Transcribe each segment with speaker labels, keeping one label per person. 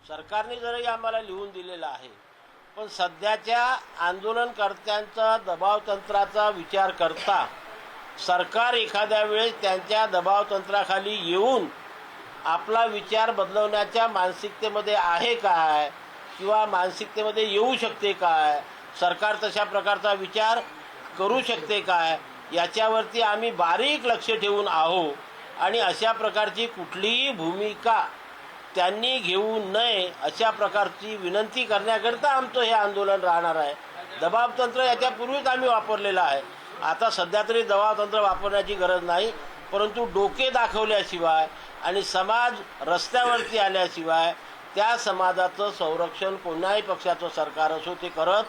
Speaker 1: सरकारने जरी आम्हाला लिहून दिलेलं आहे, पण सध्याच्या आंदोलनकर्त्यांचा दबावतंत्राचा विचार करता सरकार एखाद्या वेळेस त्यांच्या दबावतंत्राखाली येऊन आपला विचार बदलवण्याच्या मानसिकतेमध्ये आहे काय किंवा मानसिकतेमध्ये येऊ शकते काय, सरकार तशा प्रकारचा विचार करू शकते काय, याच्यावरती आम्ही बारीक लक्ष ठेवून आहोत आणि अशा प्रकारची कुठलीही भूमिका त्यांनी घेऊ नये अशा प्रकारची विनंती करण्याकरिता आमचं हे आंदोलन राहणार आहे. दबावतंत्र याच्यापूर्वीच आम्ही वापरलेलं आहे, आता सध्या तरी दबावतंत्र वापरण्याची गरज नाही, परंतु डोके दाखवल्याशिवाय आणि समाज रस्त्यावरती आल्याशिवाय त्या समाजाचं संरक्षण कोण्याही पक्षाचं सरकार असो ते करत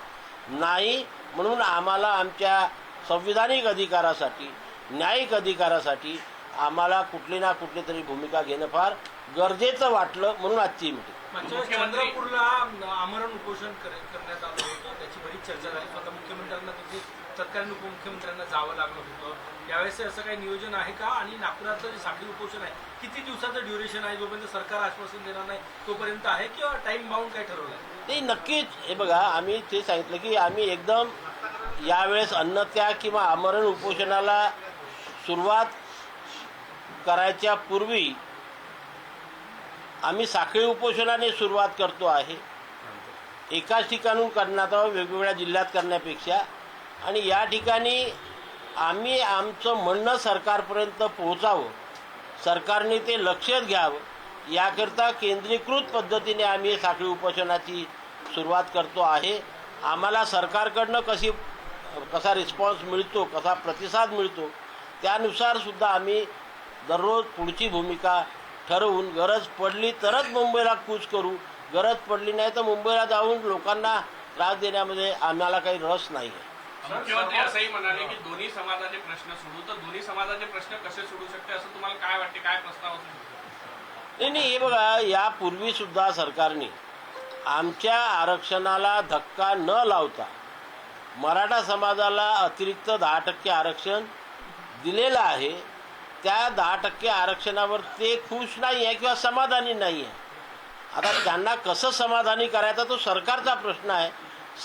Speaker 1: नाही. म्हणून आम्हाला आमच्या संविधानिक अधिकारासाठी, न्यायिक अधिकारासाठी आम्हाला कुठली ना कुठली तरी भूमिका घेणं फार गरजेचं वाटलं, म्हणून आजची मीटिंग.
Speaker 2: चंद्रपूरला आमरण उपोषण करण्यात आलं होतं, त्याची बरीच चर्चा झाली. स्वतः मुख्यमंत्र्यांना तिथे तत्कालीन उपमुख्यमंत्र्यांना जावं लागलं होतं. यावेळेस असं काही नियोजन आहे का? आणि नागपुरातलं जे साखळी उपोषण आहे किती दिवसाचं ड्युरेशन आहे? जोपर्यंत सरकार आश्वासन देणार नाही तोपर्यंत आहे किंवा टाइम बाउंड काय ठरवलं आहे?
Speaker 1: ते नक्कीच. हे बघा, आम्ही ते सांगितलं की आम्ही एकदम यावेळेस अन्नत्याग किंवा आमरण उपोषणाला सुरुवात करायच्या पूर्वी आम्ही साखळी उपोषणाने सुरुवात करतो आहे. एकाच ठिकाणून करण्यात वेगवेगळ्या जिल्ह्यात करण्यापेक्षा, आणि या ठिकाणी आम्ही आमचं म्हणणं सरकारपर्यंत पोहोचावं, सरकारने ते लक्षात घ्यावं याकरता केंद्रीकृत पद्धतीने आम्ही साखळी उपोषणाची सुरुवात करतो आहे. आम्हाला सरकारकडनं कसा रिस्पॉन्स मिळतो, कसा प्रतिसाद मिळतो त्यानुसार सुद्धा आम्ही दररोज पुढची भूमिका ठरवून गरज पडली तरच मुंबईला कूच करू, गरज पडली नाही तर मुंबईला जाऊन लोकांना त्रास देण्यामध्ये आम्हाला काही रस नाही आहे.
Speaker 3: मुख्यमंत्री असंही म्हणाले की दोन्ही समाजाचे प्रश्न सोडू, तर दोन्ही समाजाचे प्रश्न कसे सोडू शकते असं तुम्हाला काय वाटते? काय प्रस्ताव असू शकतो?
Speaker 1: नाही, हे बघा, यापूर्वी सुद्धा सरकारने आमच्या आरक्षणाला धक्का न लावता मराठा समाजाला अतिरिक्त 10% आरक्षण दिलेलं आहे. त्या 10% आरक्षणावर ते खुश नाही आहे किंवा समाधानी नाही आहे. आता त्यांना कसं समाधानी करायचा तो सरकारचा प्रश्न आहे.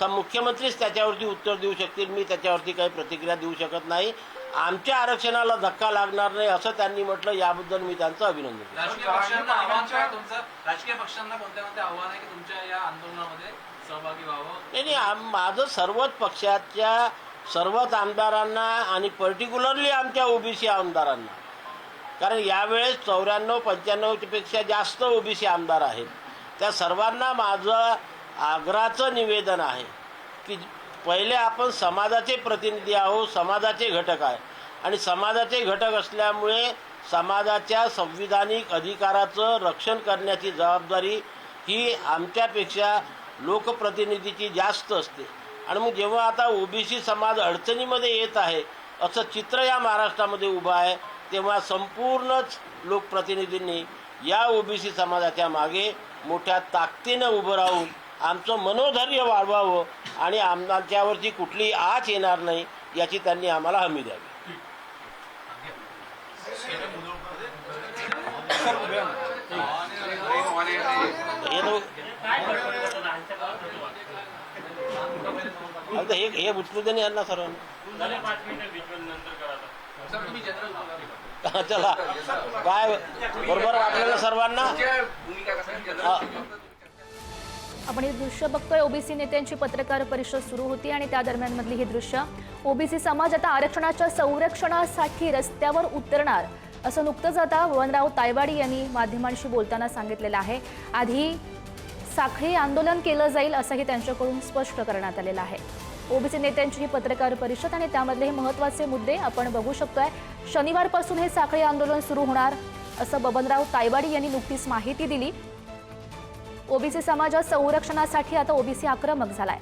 Speaker 1: मुख्यमंत्रीच त्याच्यावरती उत्तर देऊ शकतील, मी त्याच्यावरती काही प्रतिक्रिया देऊ शकत नाही. आमच्या आरक्षणाला धक्का लागणार नाही असं त्यांनी म्हटलं, याबद्दल मी त्यांचं अभिनंदन करतो.
Speaker 4: राजकीय पक्षांना कोणत्या कोणत्या आव्हान आहे की तुमच्या या आंदोलनामध्ये सहभागी व्हावं?
Speaker 1: नाही, माझं सर्वच पक्षाच्या सर्वच आमदारांना आणि पर्टिक्युलरली आमच्या ओबीसी आमदारांना, कारण यावेळेस 94-95 पेक्षा जास्त ओबीसी आमदार आहेत, त्या सर्वांना माझं आग्रहाचं निवेदन आहे की पहिले आपण समाजाचे प्रतिनिधी आहोत, समाजाचे घटक आहे, आणि समाजाचे घटक असल्यामुळे समाजाच्या संविधानिक अधिकाराचं रक्षण करण्याची जबाबदारी ही आमच्यापेक्षा लोकप्रतिनिधीची जास्त असते. आणि मग जेव्हा आता ओबीसी समाज अडचणीमध्ये येत आहे असं चित्र या महाराष्ट्रामध्ये उभं आहे, तेव्हा संपूर्णच लोकप्रतिनिधींनी या ओबीसी समाजाच्या मागे मोठ्या ताकदीनं उभं राहून आमचं मनोधैर्य वाढवावं आणि आमच्यावरती कुठलीही आच येणार नाही याची त्यांनी आम्हाला हमी द्यावी. हे उचलू दे यांना सर्वांना. चला, काय बरोबर वाटलं सर्वांना?
Speaker 5: आपण हे दृश्य बघतोय, ओबीसी नेत्यांची पत्रकार परिषद सुरू होती आणि त्या दरम्यान मधली ही दृश्य. ओबीसी समाज आता आरक्षणाच्या संरक्षणासाठी रस्त्यावर उतरणार असं नुकतंच आता बबनराव तायवाडी यांनी माध्यमांशी बोलताना सांगितलेलं आहे. आधी साखळी आंदोलन केलं जाईल असंही त्यांच्याकडून स्पष्ट करण्यात आलेलं आहे. ओबीसी नेत्यांची ही पत्रकार परिषद आणि त्यामधले हे महत्त्वाचे मुद्दे आपण बघू शकतोय. शनिवारपासून हे साखळी आंदोलन सुरू होणार असं बबनराव तायवाडी यांनी नुकतीच माहिती दिली. ओबीसी समाजाच्या संरक्षणासाठी आता ओबीसी आक्रमक झालाय.